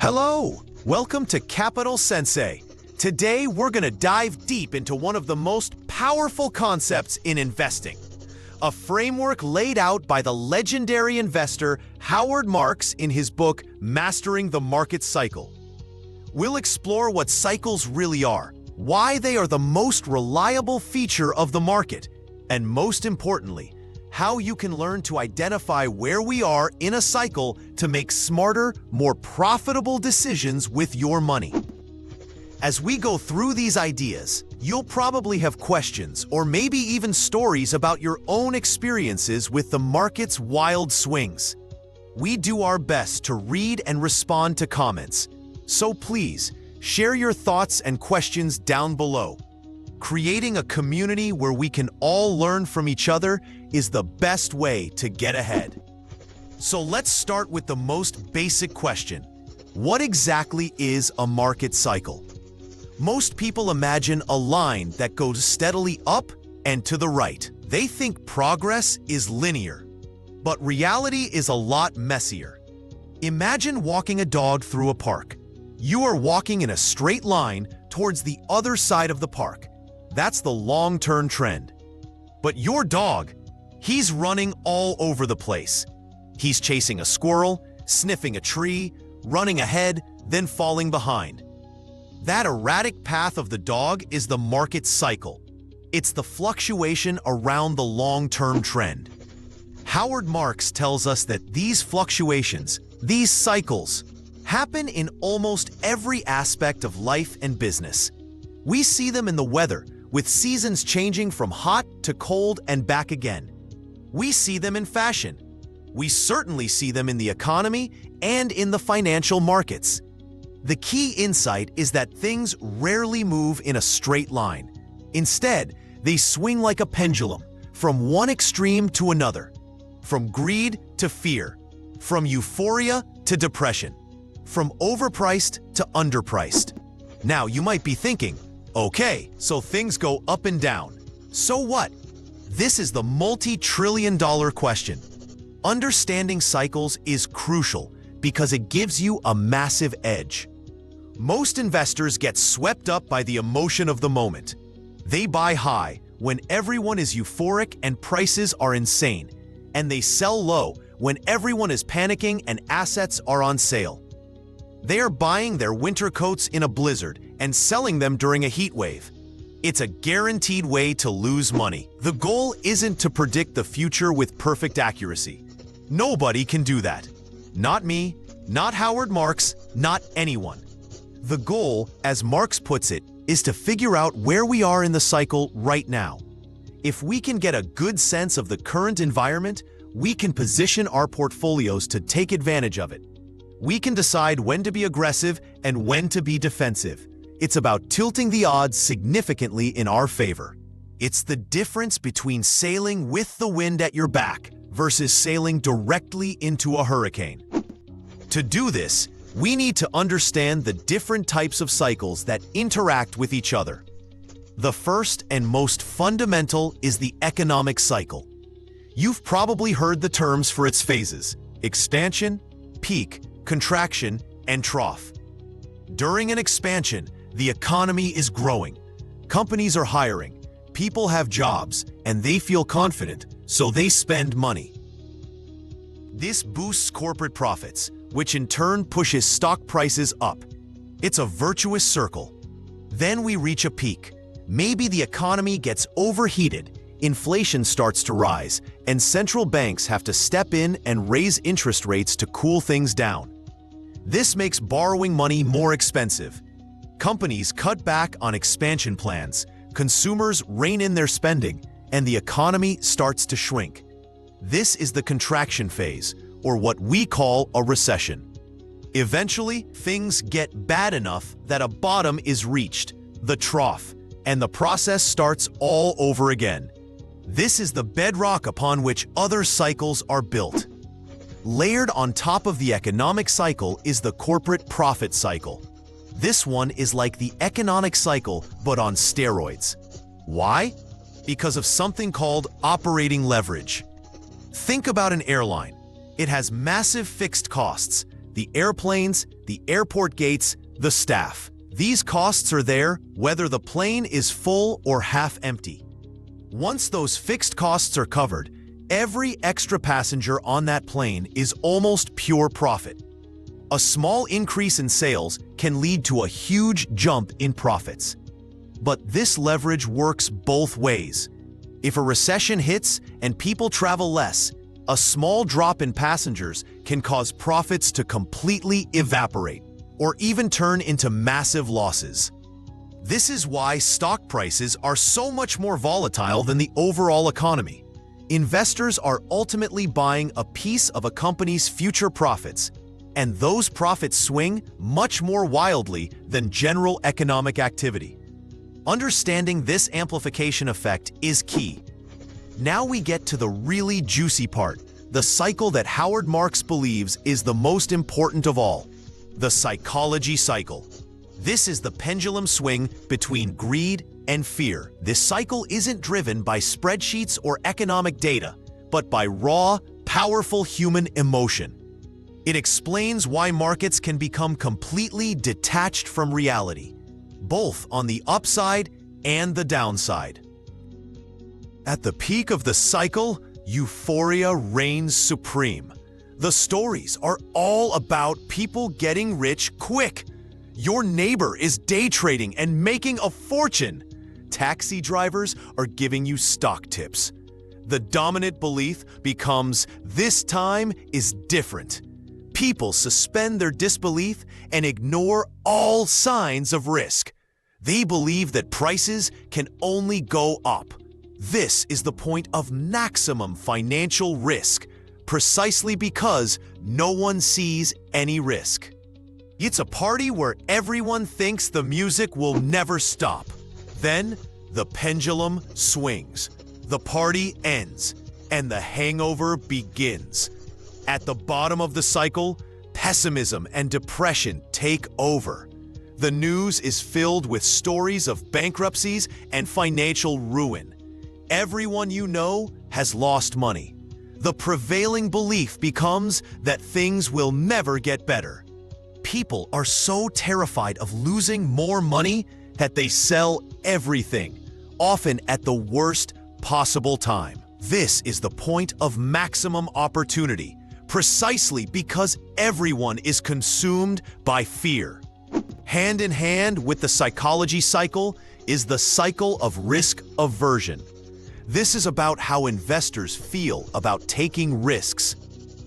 Hello! Welcome to Capital Sensei. Today, we're going to dive deep into one of the most powerful concepts in investing. A framework laid out by the legendary investor Howard Marks in his book, Mastering the Market Cycle. We'll explore what cycles really are, why they are the most reliable feature of the market, and most importantly, how you can learn to identify where we are in a cycle to make smarter, more profitable decisions with your money. As we go through these ideas, you'll probably have questions or maybe even stories about your own experiences with the market's wild swings. We do our best to read and respond to comments, so please share your thoughts and questions down below. Creating a community where we can all learn from each other is the best way to get ahead. So let's start with the most basic question. What exactly is a market cycle? Most people imagine a line that goes steadily up and to the right. They think progress is linear, but reality is a lot messier. Imagine walking a dog through a park. You are walking in a straight line towards the other side of the park. That's the long-term trend. But your dog, he's running all over the place. He's chasing a squirrel, sniffing a tree, running ahead, then falling behind. That erratic path of the dog is the market cycle. It's the fluctuation around the long-term trend. Howard Marks tells us that these fluctuations, these cycles, happen in almost every aspect of life and business. We see them in the weather, with seasons changing from hot to cold and back again. We see them in fashion. We certainly see them in the economy and in the financial markets. The key insight is that things rarely move in a straight line. Instead, they swing like a pendulum, from one extreme to another, from greed to fear, from euphoria to depression, from overpriced to underpriced. Now, you might be thinking, okay, so things go up and down. So what? This is the multi-trillion-dollar question. Understanding cycles is crucial because it gives you a massive edge. Most investors get swept up by the emotion of the moment. They buy high when everyone is euphoric and prices are insane, and they sell low when everyone is panicking and assets are on sale. They are buying their winter coats in a blizzard and selling them during a heat wave. It's a guaranteed way to lose money. The goal isn't to predict the future with perfect accuracy. Nobody can do that. Not me, not Howard Marks, not anyone. The goal, as Marks puts it, is to figure out where we are in the cycle right now. If we can get a good sense of the current environment, we can position our portfolios to take advantage of it. We can decide when to be aggressive and when to be defensive. It's about tilting the odds significantly in our favor. It's the difference between sailing with the wind at your back versus sailing directly into a hurricane. To do this, we need to understand the different types of cycles that interact with each other. The first and most fundamental is the economic cycle. You've probably heard the terms for its phases: expansion, peak, contraction, and trough. During an expansion, the economy is growing. Companies are hiring, people have jobs, and they feel confident, so they spend money. This boosts corporate profits, which in turn pushes stock prices up. It's a virtuous circle. Then we reach a peak. Maybe the economy gets overheated, inflation starts to rise, and central banks have to step in and raise interest rates to cool things down. This makes borrowing money more expensive. Companies cut back on expansion plans, consumers rein in their spending, and the economy starts to shrink. This is the contraction phase, or what we call a recession. Eventually, things get bad enough that a bottom is reached, the trough, and the process starts all over again. This is the bedrock upon which other cycles are built. Layered on top of the economic cycle is the corporate profit cycle. This one is like the economic cycle, but on steroids. Why? Because of something called operating leverage. Think about an airline. It has massive fixed costs, the airplanes, the airport gates, the staff. These costs are there whether the plane is full or half empty. Once those fixed costs are covered, every extra passenger on that plane is almost pure profit. A small increase in sales can lead to a huge jump in profits. But this leverage works both ways. If a recession hits and people travel less, a small drop in passengers can cause profits to completely evaporate or even turn into massive losses. This is why stock prices are so much more volatile than the overall economy. Investors are ultimately buying a piece of a company's future profits, and those profits swing much more wildly than general economic activity. Understanding this amplification effect is key. Now we get to the really juicy part, the cycle that Howard Marks believes is the most important of all, the psychology cycle. This is the pendulum swing between greed and fear. This cycle isn't driven by spreadsheets or economic data, but by raw, powerful human emotion. It explains why markets can become completely detached from reality, both on the upside and the downside. At the peak of the cycle, euphoria reigns supreme. The stories are all about people getting rich quick. Your neighbor is day trading and making a fortune. Taxi drivers are giving you stock tips. The dominant belief becomes, this time is different. People suspend their disbelief and ignore all signs of risk. They believe that prices can only go up. This is the point of maximum financial risk, precisely because no one sees any risk. It's a party where everyone thinks the music will never stop. Then, the pendulum swings, the party ends, and the hangover begins. At the bottom of the cycle, pessimism and depression take over. The news is filled with stories of bankruptcies and financial ruin. Everyone you know has lost money. The prevailing belief becomes that things will never get better. People are so terrified of losing more money that they sell everything, often at the worst possible time. This is the point of maximum opportunity, precisely because everyone is consumed by fear. Hand in hand with the psychology cycle is the cycle of risk aversion. This is about how investors feel about taking risks.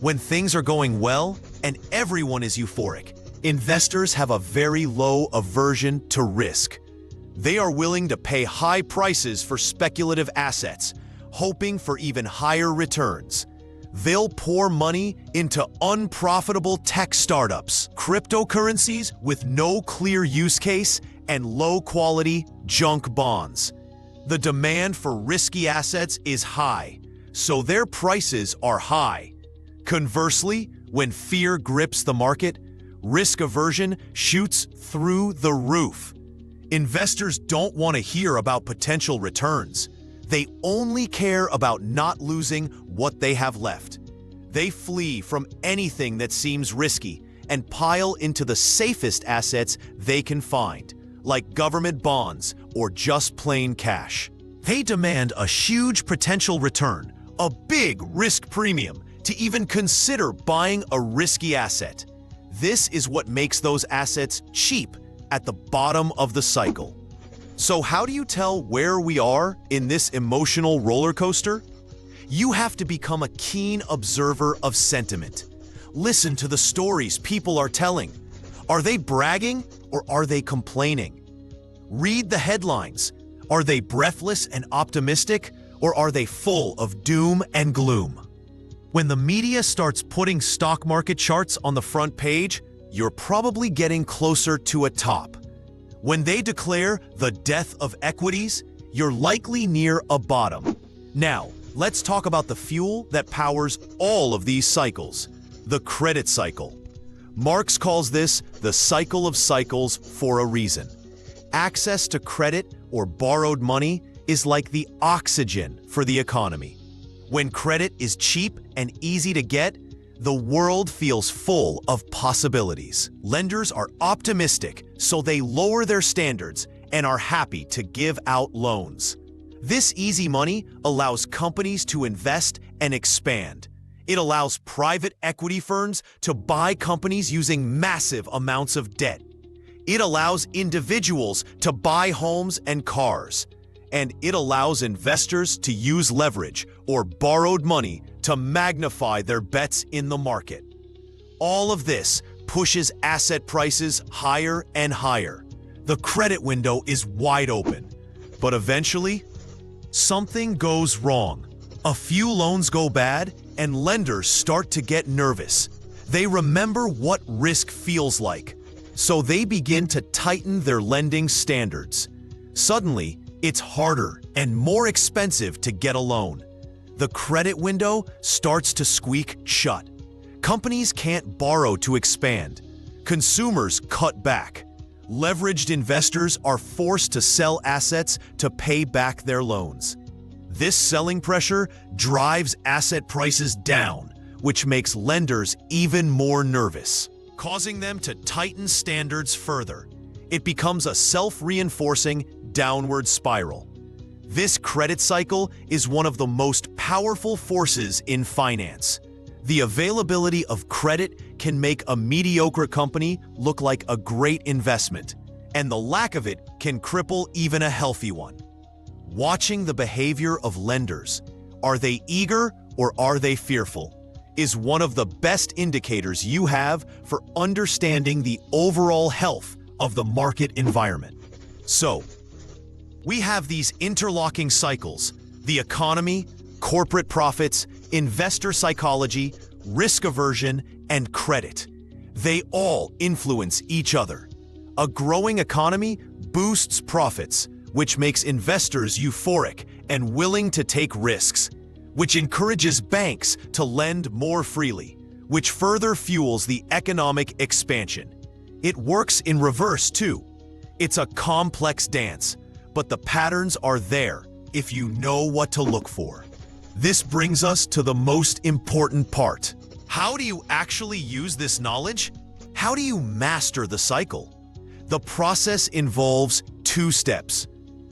When things are going well and everyone is euphoric, investors have a very low aversion to risk. They are willing to pay high prices for speculative assets, hoping for even higher returns. They'll pour money into unprofitable tech startups, cryptocurrencies with no clear use case, and low-quality junk bonds. The demand for risky assets is high, so their prices are high. Conversely, when fear grips the market, risk aversion shoots through the roof. Investors don't want to hear about potential returns. They only care about not losing what they have left. They flee from anything that seems risky and pile into the safest assets they can find, like government bonds or just plain cash. They demand a huge potential return, a big risk premium, to even consider buying a risky asset. This is what makes those assets cheap at the bottom of the cycle. So how do you tell where we are in this emotional roller coaster? You have to become a keen observer of sentiment. Listen to the stories people are telling. Are they bragging or are they complaining? Read the headlines. Are they breathless and optimistic or are they full of doom and gloom? When the media starts putting stock market charts on the front page, you're probably getting closer to a top. When they declare the death of equities, you're likely near a bottom. Now, let's talk about the fuel that powers all of these cycles, the credit cycle. Marx calls this the cycle of cycles for a reason. Access to credit or borrowed money is like the oxygen for the economy. When credit is cheap and easy to get, The world feels full of possibilities. Lenders are optimistic, so they lower their standards and are happy to give out loans. This easy money allows companies to invest and expand. It allows private equity firms to buy companies using massive amounts of debt. It allows individuals to buy homes and cars. And it allows investors to use leverage or borrowed money to magnify their bets in the market. All of this pushes asset prices higher and higher. The credit window is wide open. But eventually, something goes wrong. A few loans go bad, and lenders start to get nervous. They remember what risk feels like, so they begin to tighten their lending standards. Suddenly, it's harder and more expensive to get a loan. The credit window starts to squeak shut. Companies can't borrow to expand. Consumers cut back. Leveraged investors are forced to sell assets to pay back their loans. This selling pressure drives asset prices down, which makes lenders even more nervous, causing them to tighten standards further. It becomes a self-reinforcing downward spiral. This credit cycle is one of the most powerful forces in finance. The availability of credit can make a mediocre company look like a great investment, and the lack of it can cripple even a healthy one. Watching the behavior of lenders, are they eager or are they fearful, is one of the best indicators you have for understanding the overall health of the market environment. So, we have these interlocking cycles: the economy, corporate profits, investor psychology, risk aversion, and credit. They all influence each other. A growing economy boosts profits, which makes investors euphoric and willing to take risks, which encourages banks to lend more freely, which further fuels the economic expansion. It works in reverse too. It's a complex dance, but the patterns are there if you know what to look for. This brings us to the most important part. How do you actually use this knowledge? How do you master the cycle? The process involves 2 steps.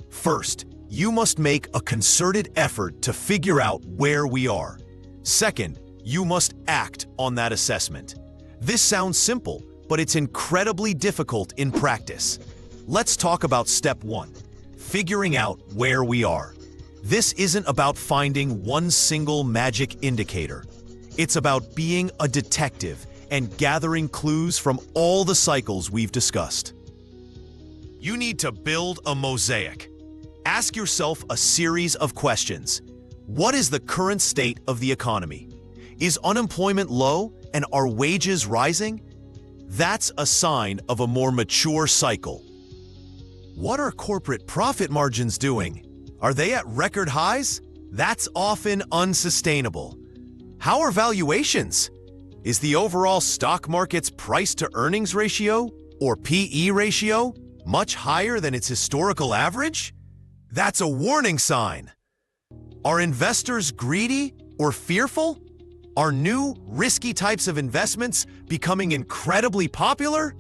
First, you must make a concerted effort to figure out where we are. Second, you must act on that assessment. This sounds simple, but it's incredibly difficult in practice. Let's talk about step 1, figuring out where we are. This isn't about finding one single magic indicator. It's about being a detective and gathering clues from all the cycles we've discussed. You need to build a mosaic. Ask yourself a series of questions. What is the current state of the economy? Is unemployment low and are wages rising? That's a sign of a more mature cycle. What are corporate profit margins doing? Are they at record highs? That's often unsustainable. How are valuations? Is the overall stock market's price-to-earnings ratio, or PE ratio, much higher than its historical average? That's a warning sign. Are investors greedy or fearful? Are new, risky types of investments becoming incredibly popular?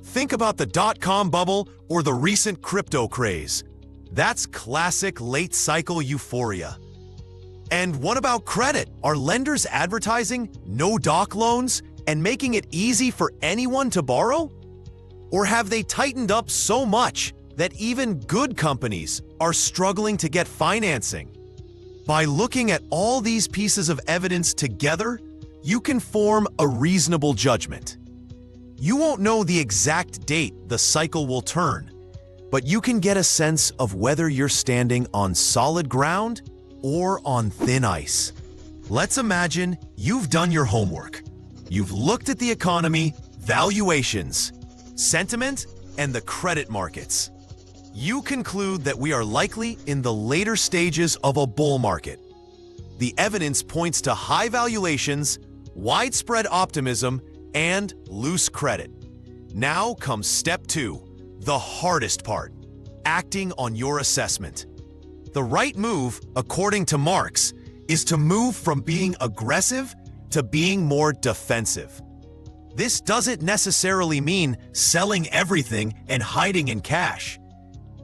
Think about the dot-com bubble or the recent crypto craze. That's classic late-cycle euphoria. And what about credit? Are lenders advertising no-doc loans and making it easy for anyone to borrow? Or have they tightened up so much that even good companies are struggling to get financing? By looking at all these pieces of evidence together, you can form a reasonable judgment. You won't know the exact date the cycle will turn, but you can get a sense of whether you're standing on solid ground or on thin ice. Let's imagine you've done your homework. You've looked at the economy, valuations, sentiment, and the credit markets. You conclude that we are likely in the later stages of a bull market. The evidence points to high valuations, widespread optimism, and loose credit. Now comes step 2, the hardest part: acting on your assessment. The right move, according to Marx, is to move from being aggressive to being more defensive. This doesn't necessarily mean selling everything and hiding in cash.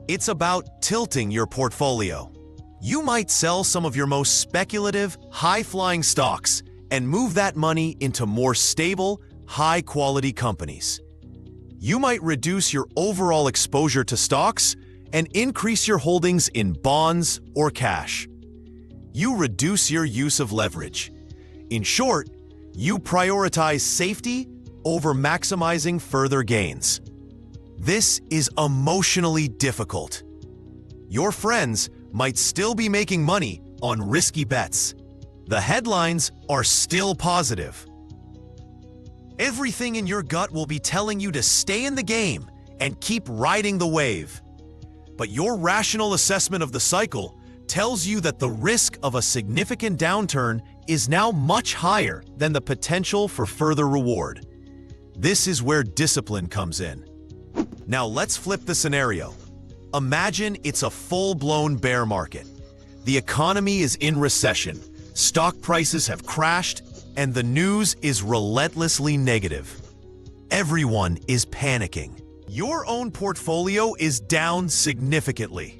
It's about tilting your portfolio. You might sell some of your most speculative, high-flying stocks and move that money into more stable, high-quality companies. You might reduce your overall exposure to stocks and increase your holdings in bonds or cash. You reduce your use of leverage. In short, you prioritize safety over maximizing further gains. This is emotionally difficult. Your friends might still be making money on risky bets. The headlines are still positive. Everything in your gut will be telling you to stay in the game and keep riding the wave. But your rational assessment of the cycle tells you that the risk of a significant downturn is now much higher than the potential for further reward. This is where discipline comes in. Now let's flip the scenario. Imagine it's a full-blown bear market. The economy is in recession, stock prices have crashed, and the news is relentlessly negative. Everyone is panicking. Your own portfolio is down significantly.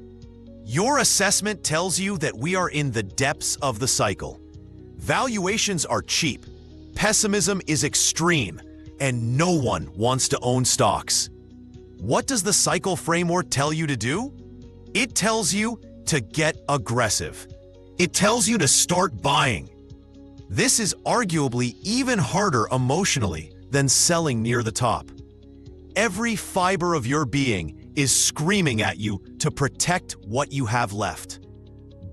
Your assessment tells you that we are in the depths of the cycle. Valuations are cheap, pessimism is extreme, and no one wants to own stocks. What does the cycle framework tell you to do? It tells you to get aggressive. It tells you to start buying. This is arguably even harder emotionally than selling near the top. Every fiber of your being is screaming at you to protect what you have left.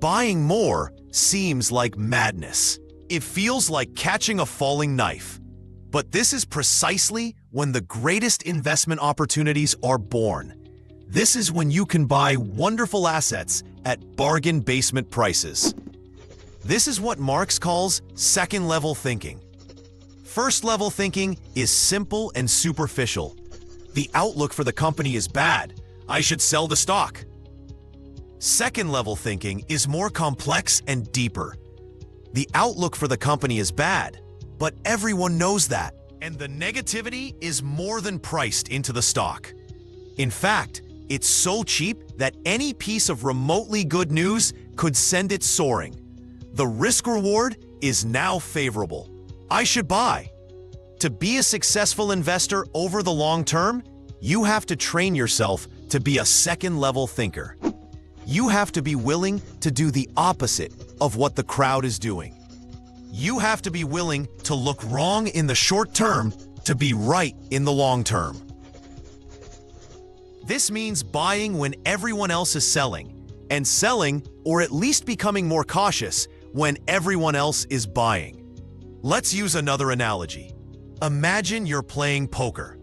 Buying more seems like madness. It feels like catching a falling knife. But this is precisely when the greatest investment opportunities are born. This is when you can buy wonderful assets at bargain basement prices. This is what Marx calls second-level thinking. First-level thinking is simple and superficial. The outlook for the company is bad. I should sell the stock. Second-level thinking is more complex and deeper. The outlook for the company is bad, but everyone knows that, and the negativity is more than priced into the stock. In fact, it's so cheap that any piece of remotely good news could send it soaring. The risk-reward is now favorable. I should buy. To be a successful investor over the long term, you have to train yourself to be a second-level thinker. You have to be willing to do the opposite of what the crowd is doing. You have to be willing to look wrong in the short term to be right in the long term. This means buying when everyone else is selling, and selling, or at least becoming more cautious, when everyone else is buying. Let's use another analogy. Imagine you're playing poker.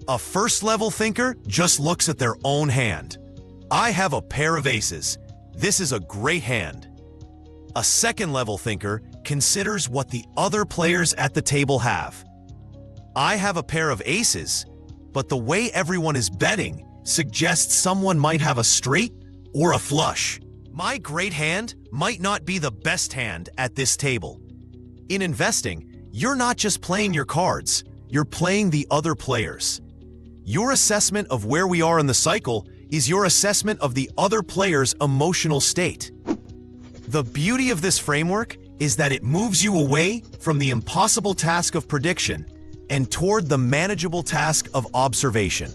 A first-level thinker just looks at their own hand. I have a pair of aces. This is a great hand. A second-level thinker considers what the other players at the table have. I have a pair of aces, but the way everyone is betting suggests someone might have a straight or a flush. My great hand might not be the best hand at this table. In investing, you're not just playing your cards, you're playing the other players. Your assessment of where we are in the cycle is your assessment of the other player's emotional state. The beauty of this framework is that it moves you away from the impossible task of prediction and toward the manageable task of observation.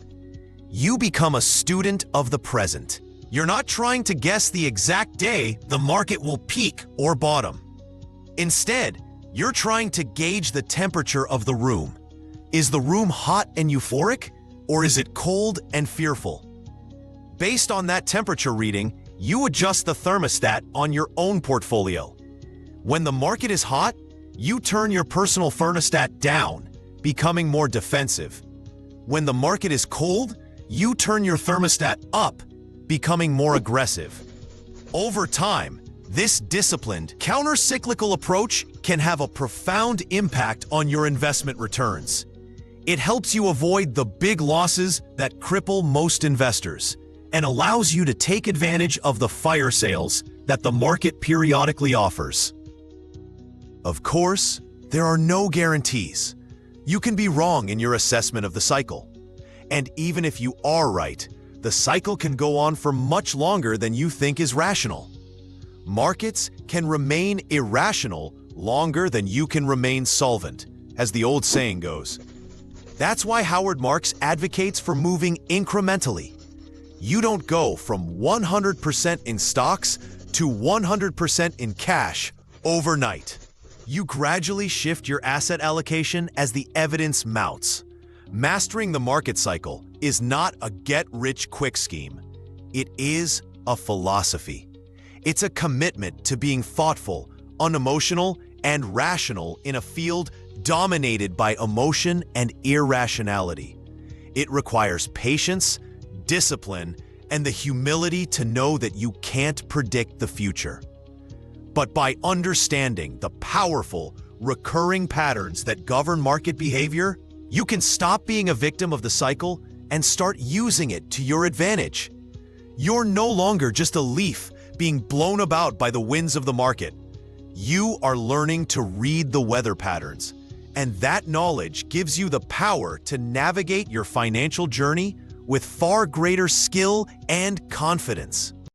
You become a student of the present. You're not trying to guess the exact day the market will peak or bottom. Instead, you're trying to gauge the temperature of the room. Is the room hot and euphoric, or is it cold and fearful? Based on that temperature reading, you adjust the thermostat on your own portfolio. When the market is hot, you turn your personal thermostat down, becoming more defensive. When the market is cold, you turn your thermostat up, becoming more aggressive. Over time, this disciplined, counter-cyclical approach can have a profound impact on your investment returns. It helps you avoid the big losses that cripple most investors and allows you to take advantage of the fire sales that the market periodically offers. Of course, There are no guarantees. You can be wrong in your assessment of the cycle. And even if you are right, the cycle can go on for much longer than you think is rational. Markets can remain irrational longer than you can remain solvent, as the old saying goes. That's why Howard Marks advocates for moving incrementally. You don't go from 100% in stocks to 100% in cash overnight. You gradually shift your asset allocation as the evidence mounts. Mastering the market cycle is not a get-rich-quick scheme. It is a philosophy. It's a commitment to being thoughtful, unemotional, and rational in a field dominated by emotion and irrationality. It requires patience, discipline, and the humility to know that you can't predict the future. But by understanding the powerful, recurring patterns that govern market behavior, you can stop being a victim of the cycle and start using it to your advantage. You're no longer just a leaf being blown about by the winds of the market. You are learning to read the weather patterns, and that knowledge gives you the power to navigate your financial journey with far greater skill and confidence.